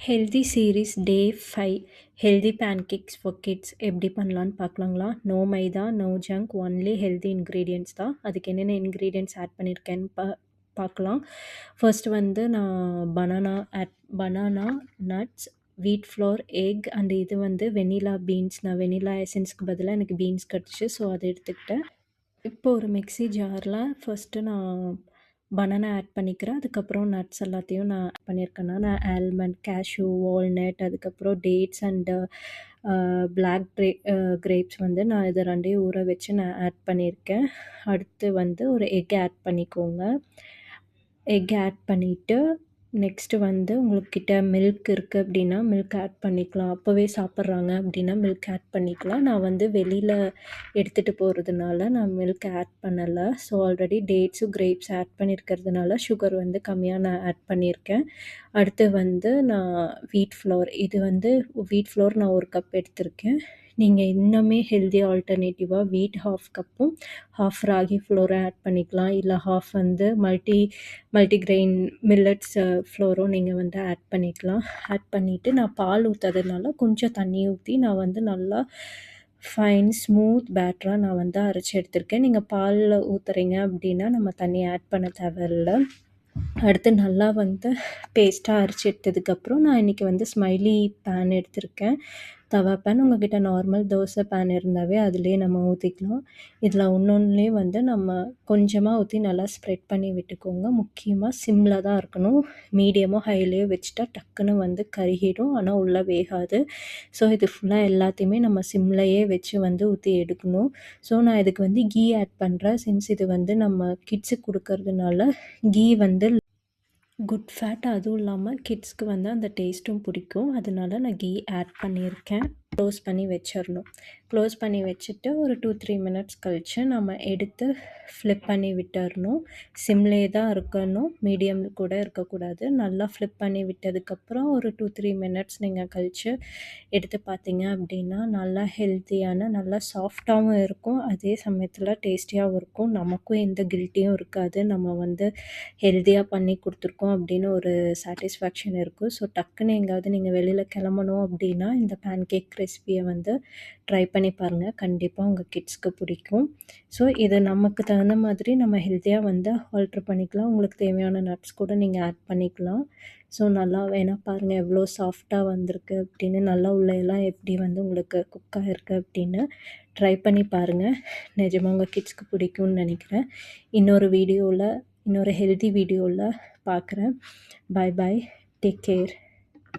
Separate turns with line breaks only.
Healthy series day 5 healthy pancakes for kids எப்படி பண்ணலான்னு பார்க்கலாங்களா? No maida, no junk, only healthy ingredients தான். அதுக்கு என்னென்ன இன்க்ரீடியன்ட்ஸ் ஆட் பண்ணியிருக்கேன்னு பார்க்கலாம். ஃபர்ஸ்ட் வந்து நான் பனானா, நட்ஸ், வீட் ஃப்ளோர், எக் அண்ட் இது வந்து வெனிலா பீன்ஸ். நான் வெனிலா எசன்ஸ்க்கு பதிலாக எனக்கு பீன்ஸ் கிடச்சிச்சு, ஸோ அதை எடுத்துக்கிட்டேன். இப்போ ஒரு மிக்ஸி ஜாரில் ஃபர்ஸ்ட்டு நான் பனானா ஆட் பண்ணிக்கிறேன். அதுக்கப்புறம் நட்ஸ் எல்லாத்தையும் நான் ஆட் பண்ணியிருக்கேன்னா, நான் ஆல்மண்ட், கேஷ்யூ, வால்நட், அதுக்கப்புறம் டேட்ஸ் அண்டு பிளாக் கிரேப்ஸ் வந்து நான் இதை ரெண்டையும் ஊற வச்சு நான் ஆட் பண்ணியிருக்கேன். அடுத்து வந்து ஒரு எக் ஆட் பண்ணிக்கோங்க. எக் ஆட் பண்ணிவிட்டு நெக்ஸ்ட்டு வந்து உங்கள்கிட்ட மில்க் இருக்குது அப்படின்னா மில்க் ஆட் பண்ணிக்கலாம். அப்போவே சாப்பிட்றாங்க அப்படின்னா மில்க் ஆட் பண்ணிக்கலாம். நான் வந்து வெளியில் எடுத்துகிட்டு போகிறதுனால நான் மில்க் ஆட் பண்ணலை. ஸோ ஆல்ரெடி டேட்ஸும் கிரேப்ஸ் ஆட் பண்ணியிருக்கிறதுனால சுகர் வந்து கம்மியாக நான் ஆட் பண்ணியிருக்கேன். அடுத்து வந்து நான் வீட் ஃப்ளோர், இது வந்து வீட் ஃப்ளோர் நான் 1 கப் எடுத்திருக்கேன். நீங்கள் இன்னுமே ஹெல்தி ஆல்டர்னேட்டிவாக வீட் 1/2 கப்பும் 1/2 ராகி ஃப்ளோரை ஆட் பண்ணிக்கலாம். இல்லை 1/2 வந்து மல்டிக்ரெயின் மில்லட்ஸ் ஃப்ளோரும் நீங்கள் வந்து ஆட் பண்ணிக்கலாம். ஆட் பண்ணிவிட்டு நான் பால் ஊற்றாததுனால கொஞ்சம் தண்ணி ஊற்றி நான் வந்து நல்லா ஃபைன் ஸ்மூத் பேட்டராக நான் வந்து அரைச்சி எடுத்திருக்கேன். நீங்கள் பாலில் ஊற்றுறீங்க அப்படின்னா நம்ம தண்ணி ஆட் பண்ண தேவையில்ல. அடுத்து நல்லா வந்து பேஸ்ட்டாக அரைச்சி எடுத்ததுக்கப்புறம் நான் இன்றைக்கி வந்து ஸ்மைலி பேன் எடுத்திருக்கேன். தவா பேன், உங்கள்கிட்ட நார்மல் தோசை பேன் இருந்தாவே அதுலேயே நம்ம ஊற்றிக்கலாம். இதில் ஒன்றொன்றுலேயே வந்து நம்ம கொஞ்சமாக ஊற்றி நல்லா ஸ்ப்ரெட் பண்ணி விட்டுக்கோங்க. முக்கியமாக சிம்மில் தான் இருக்கணும். மீடியமோ ஹைலேயோ வச்சுட்டா டக்குன்னு வந்து கருகிடும், ஆனால் உள்ளே வேகாது. ஸோ இது ஃபுல்லாக எல்லாத்தையுமே நம்ம சிம்லையே வச்சு வந்து ஊற்றி எடுக்கணும். ஸோ நான் இதுக்கு வந்து கீ ஆட் பண்ணுறேன். சின்ஸ் இது வந்து நம்ம கிட்ஸுக்கு கொடுக்கறதுனால கீ வந்து குட் ஃபேட், அதுவும் இல்லாமல் கிட்ஸ்க்கு வந்து அந்த டேஸ்ட்டும் பிடிக்கும். அதனால நான் கீ ஆட் பண்ணியிருக்கேன். க்ளோஸ் பண்ணி வச்சிடணும். க்ளோஸ் பண்ணி வச்சுட்டு ஒரு 2-3 மினிட்ஸ் கழித்து நம்ம எடுத்து ஃப்ளிப் பண்ணி விட்டுறணும். சிம்லேயே தான் இருக்கணும், மீடியம் கூட இருக்கக்கூடாது. நல்லா ஃப்ளிப் பண்ணி விட்டதுக்கப்புறம் ஒரு 2-3 மினிட்ஸ் நீங்கள் கழித்து எடுத்து பார்த்தீங்க அப்படின்னா நல்லா ஹெல்த்தியான, நல்லா சாஃப்டாகவும் இருக்கும், அதே சமயத்தில் டேஸ்டியாகவும் இருக்கும். நமக்கும் எந்த கில்ட்டியும் இருக்காது. நம்ம வந்து ஹெல்த்தியாக பண்ணி கொடுத்துருக்கோம் அப்படின்னு ஒரு சாட்டிஸ்ஃபேக்ஷன் இருக்கும். ஸோ டக்குன்னு எங்கேயாவது நீங்கள் வெளியில் கிளம்பணும் அப்படின்னா இந்த பேன்கேக் ரெசிபியை வந்து ட்ரை பண்ணி பாருங்கள். கண்டிப்பாக உங்கள் கிட்ஸ்க்கு பிடிக்கும். ஸோ இது நமக்கு தகுந்த மாதிரி நம்ம ஹெல்த்தியாக வந்து ஆல்ட்ரு பண்ணிக்கலாம். உங்களுக்கு தேவையான நட்ஸ் கூட நீங்கள் ஆட் பண்ணிக்கலாம். ஸோ நல்லா வேணால் பாருங்கள் எவ்வளோ சாஃப்டாக வந்திருக்கு அப்படின்னு, நல்லா உள்ளேயெல்லாம் எப்படி வந்து உங்களுக்கு குக் ஆகிருக்கு அப்படின்னு ட்ரை பண்ணி பாருங்கள். நிஜமாக உங்கள் கிட்ஸ்க்கு பிடிக்கும்னு நினைக்கிறேன். இன்னொரு ஹெல்தி வீடியோவில் பார்க்குறேன். பாய் பாய், டேக் கேர்.